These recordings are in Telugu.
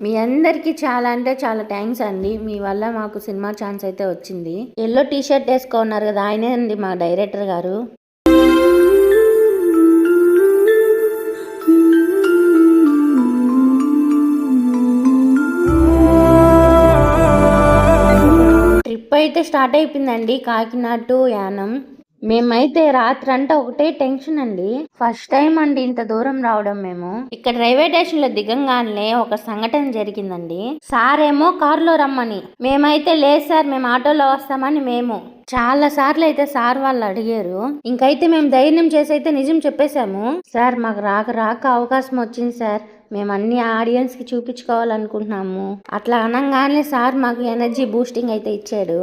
మీ అందరికీ చాలా అంటే చాలా థ్యాంక్స్ అండి. మీ వల్ల మాకు సినిమా ఛాన్స్ అయితే వచ్చింది. ఎల్లో టీ షర్ట్ వేసుకున్నారు కదా, ఆయనే అండి మా డైరెక్టర్ గారు. ట్రిప్ అయితే స్టార్ట్ అయిపోయిందండి, కాకినాడ టు యానం. మేమైతే రాత్రంతా ఒకటే టెన్షన్ అండి. ఫస్ట్ టైం అండి ఇంత దూరం రావడం. మేము ఇక్కడ రైల్వే స్టేషన్ లో దిగంగానే ఒక సంఘటన జరిగిందండి. సార్ ఏమో కారులో రమ్మని, మేమైతే లేదు సార్ మేము ఆటోలో వస్తామని మేము చాలా సార్లు అయితే సార్ వాళ్ళు అడిగారు. ఇంకైతే మేము ధైర్యం చేసి అయితే నిజం చెప్పేశాము. సార్ మాకు రాక అవకాశం వచ్చింది సార్, మేము అన్ని ఆడియన్స్ కి చూపించుకోవాలనుకుంటున్నాము. అట్లా అనగానే సార్ మాకు ఎనర్జీ బూస్టింగ్ అయితే ఇచ్చాడు.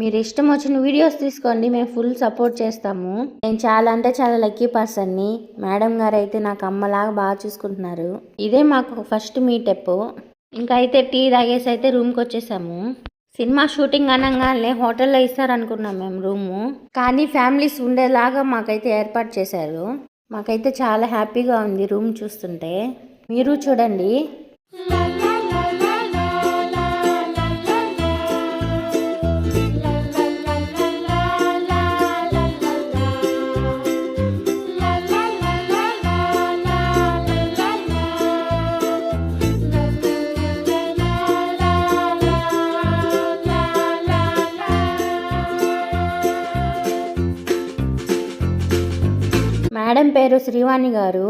మీరు ఇష్టం వచ్చిన వీడియోస్ తీసుకోండి, మేము ఫుల్ సపోర్ట్ చేస్తాము. నేను చాలా అంటే చాలా లక్కీ పర్సన్ ని. మేడం గారు అయితే నాకు అమ్మలాగా బాగా చూసుకుంటున్నారు. ఇదే మాకు ఫస్ట్ మీటప్. ఇంకా అయితే టీ తాగేసి అయితే రూమ్కి వచ్చేసాము. సినిమా షూటింగ్ అనగానే హోటల్లో ఇస్తారనుకున్నాం మేము రూము, కానీ ఫ్యామిలీస్ ఉండేలాగా మాకైతే ఏర్పాటు చేశారు. మాకైతే చాలా హ్యాపీగా ఉంది రూమ్ చూస్తుంటే. మీరు చూడండి. మేడం పేరు శ్రీవాణి గారు,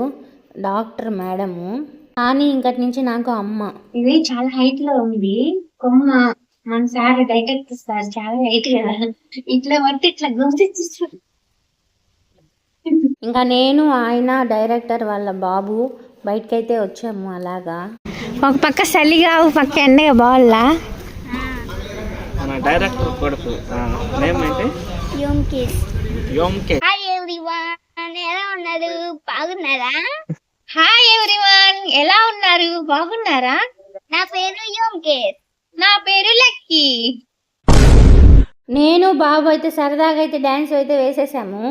డాక్టర్ మేడము. కానీ ఇంకటి నుంచి నాకు అమ్మ. ఇది చాలా హైట్ లో ఉంది కొమ్మ. మన సార్ డైరెక్ట్ సార్ చాలా హైట్ కదా, ఇట్లా పడితే ఇట్లా గుర్తిస్తారు. ఇంకా నేను ఆయన డైరెక్టర్ వాళ్ళ బాబు బయటకైతే వచ్చాము. అలాగా ఒక పక్క చలిగా ఒక పక్క ఎండగా బాగుల్లా. డైరెక్టర్ కొడుకు నేమ్ ఏంటి? యోమ్కేష్. హాయ్ ఎవ్రీవన్, ఎలా ఉన్నారు? బాగున్నారా? హాయ్ ఎవ్రీవన్, ఎలా ఉన్నారు? బాగున్నారా? నా పేరు యోమ్కేష్. నా పేరు లక్కీ. నేను బాబు అయితే సరదాగా అయితే డాన్స్ అయితే వేసేసాము.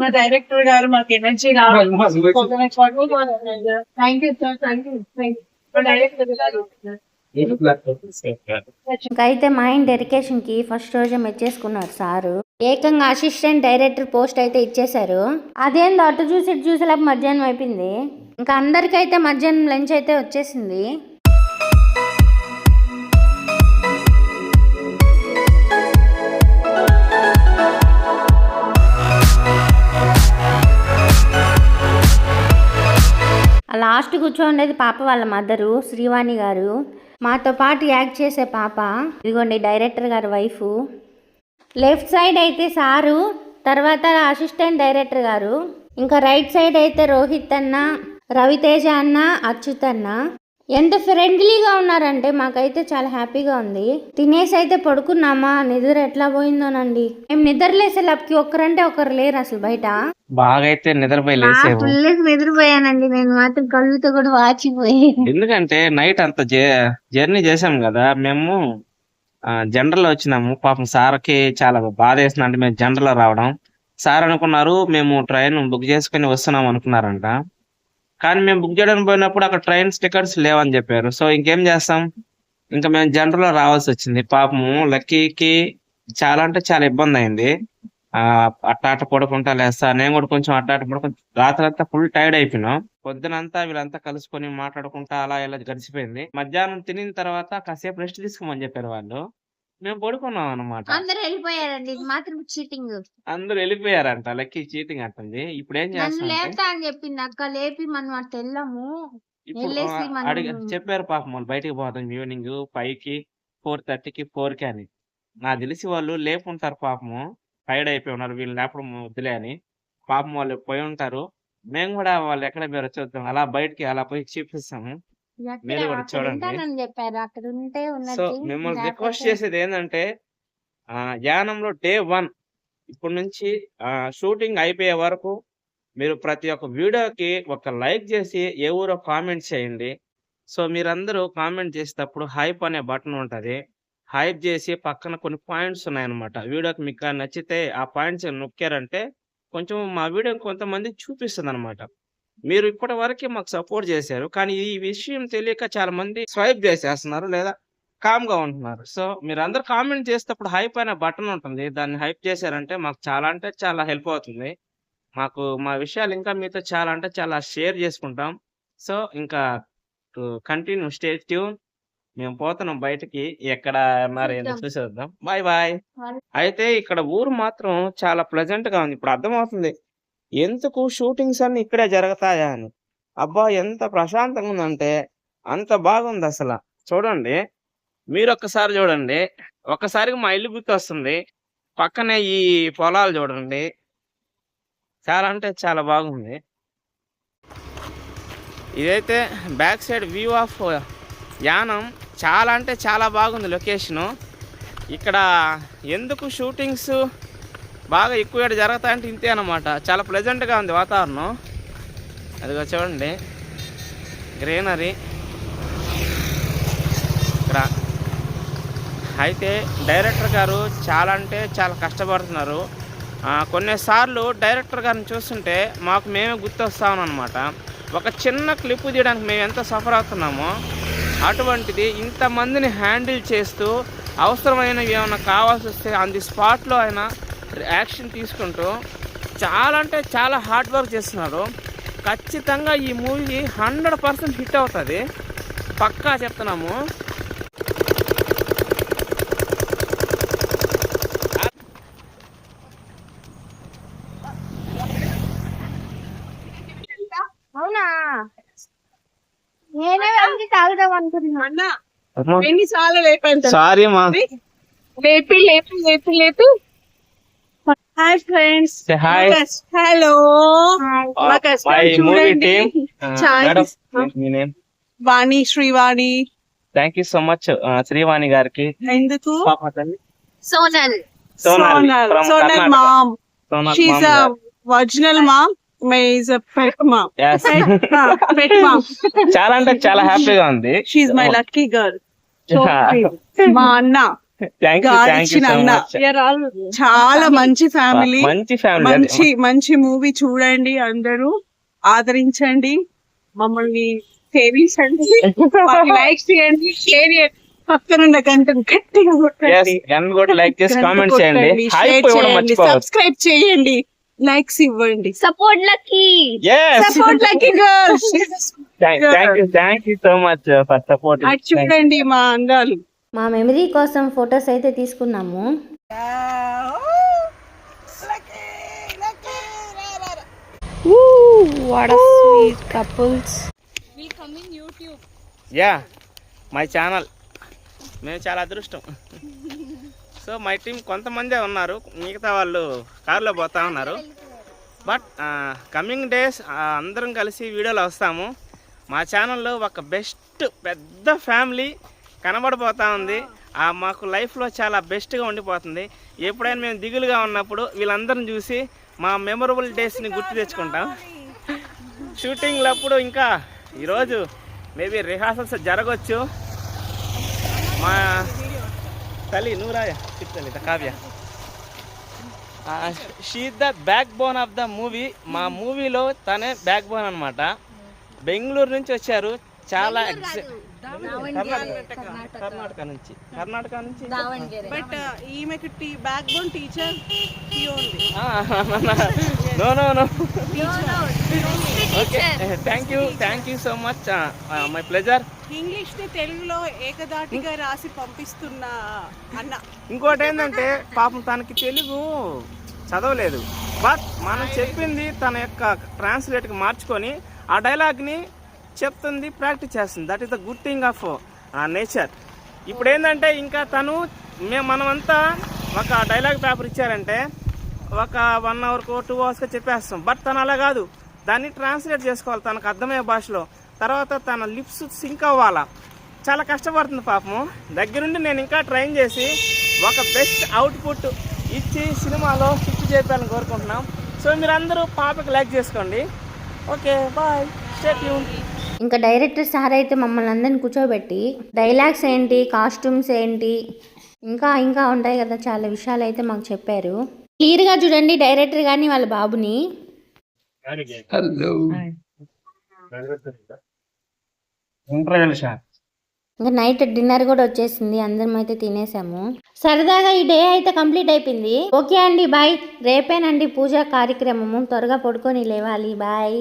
మా డైరెక్టర్ గారు మాకు ఎనర్జీ రావాలి. Thank you sir, thank you. మా డైరెక్టర్ గారు ఇంకైతే మా ఆయన డెడికేషన్ కి ఫస్ట్ రోజు మెచ్చేసుకున్నారు సారు. ఏకంగా అసిస్టెంట్ డైరెక్టర్ పోస్ట్ అయితే ఇచ్చేశారు. అదేందో అటు చూసి ఇటు చూసేలాగా మధ్యాహ్నం అయిపోయింది. ఇంకా అందరికైతే మధ్యాహ్నం లంచ్ అయితే వచ్చేసింది. లాస్ట్ కూర్చోండేది పాప వాళ్ళ మదరు శ్రీవాణి గారు, మాతో పాటు యాక్ట్ చేసే పాప. ఇదిగోండి డైరెక్టర్ గారి వైఫ్. లెఫ్ట్ సైడ్ అయితే సారు, తర్వాత అసిస్టెంట్ డైరెక్టర్ గారు. ఇంకా రైట్ సైడ్ అయితే రోహిత్ అన్న, రవితేజ అన్న, అచ్యుత్ అన్న. ఎంత ఫ్రెండ్లీగా ఉన్నారంటే మాకైతే చాలా హ్యాపీగా ఉంది. తినేసి అయితే పడుకున్నామా, నిద్ర ఎట్లా పోయిందోనండి. మేము నిద్రలేసే లబ్కి ఒక్కరంటే ఒకరు లేరు అసలు బయట. బాగా అయితే నిద్రపోయానండి నేను మాత్రం, కళ్ళుతో కూడా వాచిపోయాను. ఎందుకంటే నైట్ అంత జర్నీ చేసాం కదా మేము. జనరల్ లో వచ్చినాము. పాపం సార్కి చాలా బాధ వేసింది. అంటే మేము జనరల్ లో రావడం, సార్ అనుకున్నారు మేము ట్రైన్ బుక్ చేసుకుని వస్తున్నాం అనుకున్నారంట. కానీ మేము బుక్ చేయడానికి పోయినప్పుడు అక్కడ ట్రైన్ టికెట్స్ లేవని చెప్పారు. సో ఇంకేం చేస్తాం, ఇంకా మేము జనరల్ లో రావాల్సి వచ్చింది. పాపము లక్కీకి చాలా అంటే చాలా ఇబ్బంది అయింది. అట్టాట పడుకుంటా లేస్తా, నేను కూడా కొంచెం అట్టాట పడుకుంటా. రాత్రి అంతా ఫుల్ టైర్డ్ అయిపోయినాం. పొద్దునంతా వీళ్ళంతా కలుసుకొని మాట్లాడుకుంటా అలా ఇలా గడిచిపోయింది. మధ్యాహ్నం తినిన తర్వాత కాసేపు రెస్ట్ తీసుకోమని చెప్పారు వాళ్ళు. మేము పడుకున్నాం అనమాట. అందరూ వెళ్ళిపోయారండి, ఇది మాత్రం చీటింగ్. అందరూ వెళ్ళిపోయారంట. లక్కీ చీటింగ్ అంటుంది. ఇప్పుడు ఏం నన్ను చేస్తాం లేపుతా అని చెప్పింది అక్క, లేపి మనం అటు వెళ్ళాము. ఇప్పుడు వెళ్ళేసి అడిగి మనం చెప్పారు పాపం వాళ్ళు బయటికి పోతాం ఈవినింగ్ 5కి 4:30కి 4కి అని. నాకు తెలిసి వాళ్ళు లేపుంటారు పాపము, టైర్డ్ అయిపోయి ఉన్నారు, వీళ్ళు లేపడం వద్దులే అని. పాపం వాళ్ళు పోయి ఉంటారు. మేము కూడా వాళ్ళు ఎక్కడ మీరు చూద్దాం అలా బయటికి అలా పోయి చూపిస్తాము. మీరు కూడా అక్కడ చూడండి. ఉంటానని చెప్పారు, అక్కడ ఉంటే సో ఉన్నట్టు. మిమ్మల్ని రిక్వెస్ట్ లేకపోతే చేసేది ఏంటంటే యానంలో డే 1 ఇప్పటి నుంచి షూటింగ్ అయిపోయే వరకు మీరు ప్రతి ఒక్క వీడియోకి ఒక లైక్ చేసి ఏ ఊరో కామెంట్ చేయండి. సో మీరందరూ కామెంట్ చేసేటప్పుడు హైప్ అనే బటన్ ఉంటుంది. హైప్ చేసి పక్కన కొన్ని పాయింట్స్ ఉన్నాయన్నమాట. వీడియోకి మీకు నచ్చితే ఆ పాయింట్స్ నొక్కారంటే కొంచెం మా వీడియో కొంతమంది చూపిస్తుందనమాట. మీరు ఇప్పటి వరకే మాకు సపోర్ట్ చేశారు. కానీ ఈ విషయం తెలియక చాలా మంది స్వైప్ చేసేస్తున్నారు లేదా కామ్‌గా ఉంటున్నారు. సో, మీరందరూ కామెంట్ చేసేటప్పుడు హైప్ అనే బటన్ ఉంటుంది. దాన్ని హైప్ చేశారంటే మాకు చాలా అంటే చాలా హెల్ప్ అవుతుంది. మాకు మా విషయాలు ఇంకా మీతో చాలా అంటే చాలా షేర్ చేసుకుంటాం. సో, ఇంకా కంటిన్యూ స్టే ట్యూన్. మేము పోతున్నాం బయటికి. ఎక్కడ మరి ఏందో చూసేద్దాం. Bye bye. అయితే ఇక్కడ ఊరు మాత్రం చాలా ప్లెజెంట్‌గా ఉంది. ఇప్పుడు అర్థమవుతుంది. ఎందుకు షూటింగ్స్ అన్నీ ఇక్కడే జరుగుతాయా అని. అబ్బా! ఎంత ప్రశాంతంగా ఉందంటే అంత బాగుందసల. చూడండి. మీరొక్కసారి చూడండి. ఒక్కసారిగా మా ఇల్లు గుర్తొస్తుంది. పక్కనే ఈ పొలాలు చూడండి. చాలా అంటే చాలా బాగుంది. ఇదైతే back side view of Yanam. చాలా అంటే చాలా బాగుంది లొకేషను. ఇక్కడ ఎందుకు షూటింగ్స్ బాగా ఎక్కువ జరుగుతాయంటే ఇంతే అన్నమాట. చాలా ప్లెజెంట్‌గా ఉంది వాతావరణం. అదిగో చూడండి గ్రీనరీ ఇక్కడ. అయితే డైరెక్టర్ గారు చాలా అంటే చాలా కష్టపడుతున్నారు. కొన్నిసార్లు డైరెక్టర్ గారిని చూస్తుంటే మాకు మేమే గుర్తొస్తామన్నమాట. ఒక చిన్న క్లిప్ తీయడానికి మేము ఎంత సఫర్ అవుతున్నామో అటువంటిది ఇంతమందిని హ్యాండిల్ చేస్తూ అవసరమైనవి ఏమైనా కావాల్సి వస్తే ఆన్ ది స్పాట్లో ఆయన యాక్షన్ తీసుకుంటూ చాలా అంటే చాలా హార్డ్ వర్క్ చేస్తున్నారు. ఖచ్చితంగా ఈ మూవీ 100% హిట్ అవుతుంది. పక్కా చెప్తున్నాము. అవునా? నేనే వెళ్ళి తాగుదాం అనుకుంటున్నా. అన్న ఎన్నిసార్లు లేపాను సారీ మా. లేపి లేపి లేపి లేపి. Hi friends. Hi. Hello. My movie team. Vani, Srivani. Thank you so much Srivani గారికి. ఎందుకు? Sonal. Sonal mom. She a original mom. May is a pet mom. Yes. Pet mom. చాలా అంటే చాలా హ్యాపీగా ఉంది. She's my lucky girl. So మా అన్న. Thank you so much. చాలా మంచి ఫ్యామిలీ. మంచి ఫ్యామిలీ. మంచి మూవీ చూడండి. అందరూ ఆదరించండి. మమ్మల్ని సేవించండి. లైక్ చేయండి, షేర్ చేయండి. పక్కనున్న గంటను గట్టిగా కొట్టండి. లైక్ చేసి కామెంట్ చేయండి. సబ్స్క్రైబ్ చేయండి. లైక్స్ ఇవ్వండి. Support lucky. Support lucky girls. Thank you so much for support. చూడండి మా అందాలు. మా మెమరీ కోసం ఫొటోస్ అయితే తీసుకున్నాము. What a sweet couples. Will come in YouTube. Yeah my channel. మేము చాలా అదృష్టం. సో మై టీం కొంతమందే ఉన్నారు. మిగతా వాళ్ళు కారులో పోతా ఉన్నారు. బట్ కమింగ్ డేస్ అందరం కలిసి వీడియోలో వస్తాము. మా ఛానల్లో ఒక బెస్ట్ పెద్ద ఫ్యామిలీ కనబడిపోతూ ఉంది. మాకు లైఫ్లో చాలా బెస్ట్గా ఉండిపోతుంది. ఎప్పుడైనా మేము దిగులుగా ఉన్నప్పుడు వీళ్ళందరిని చూసి మా మెమొరబుల్ డేస్ని గుర్తు తెచ్చుకుంటాం. షూటింగ్లప్పుడు ఇంకా ఈరోజు మేబీ రిహార్సల్స్ జరగవచ్చు. మా తల్లి నూరాయ చెప్తాలి Kavya. She the backbone of the movie. మా మూవీలో తనే బ్యాక్ బోన్ అనమాట. బెంగళూరు నుంచి వచ్చారు. చాలా కర్ణాటక నుంచి బట్ ఈమెకి backbone teacher no okay. Thank you so much. My pleasure. English ని తెలుగులో ఏకదాటిగా రాసి పంపిస్తున్న అన్న. ఇంకోటి ఏంటంటే పాపం తనకి తెలుగు చదవలేదు. బట్ మనం చెప్పింది తన యొక్క ట్రాన్స్లేట్కి మార్చుకొని ఆ డైలాగ్ని చెప్తుంది, ప్రాక్టీస్ చేస్తుంది. That is the good thing of nature. ఇప్పుడు ఏంటంటే ఇంకా తను మనమంతా ఒక డైలాగ్ పేపర్ ఇచ్చారంటే ఒక 1 అవర్కో 2 అవర్స్కో చెప్పేస్తాం. బట్ తను అలా కాదు. దాన్ని ట్రాన్స్లేట్ చేసుకోవాలి తనకు అర్థమయ్యే భాషలో. తర్వాత తన లిప్స్ సింక్ అవ్వాలా. చాలా కష్టపడుతుంది పాపము. దగ్గరుండి నేను ఇంకా ట్రైన్ చేసి ఒక బెస్ట్ అవుట్పుట్ ఇచ్చి సినిమాలో హిట్ చేయాలని కోరుకుంటున్నాం. సో మీరందరూ పాపకి లైక్ చేసుకోండి. Okay bye. Stay tune. ఇంకా డైరెక్టర్ సార్ అయితే మమ్మల్ని అందరిని కూర్చోబెట్టి డైలాగ్స్ ఏంటి, కాస్ట్యూమ్స్ ఏంటి, ఇంకా ఉంటాయి కదా చాలా విషయాలు అయితే మాకు చెప్పారు. క్లియర్ గా చూడండి డైరెక్టర్ గాని వాళ్ళ బాబుని. ఇంకా నైట్ డిన్నర్ కూడా వచ్చేసింది, అందరం అయితే తినేసాము. సరదాగా ఈ డే అయితే కంప్లీట్ అయిపోయింది. ఓకే అండి, బాయ్. రేపేనండి పూజా కార్యక్రమము, త్వరగా పడుకొని లేవాలి. బాయ్.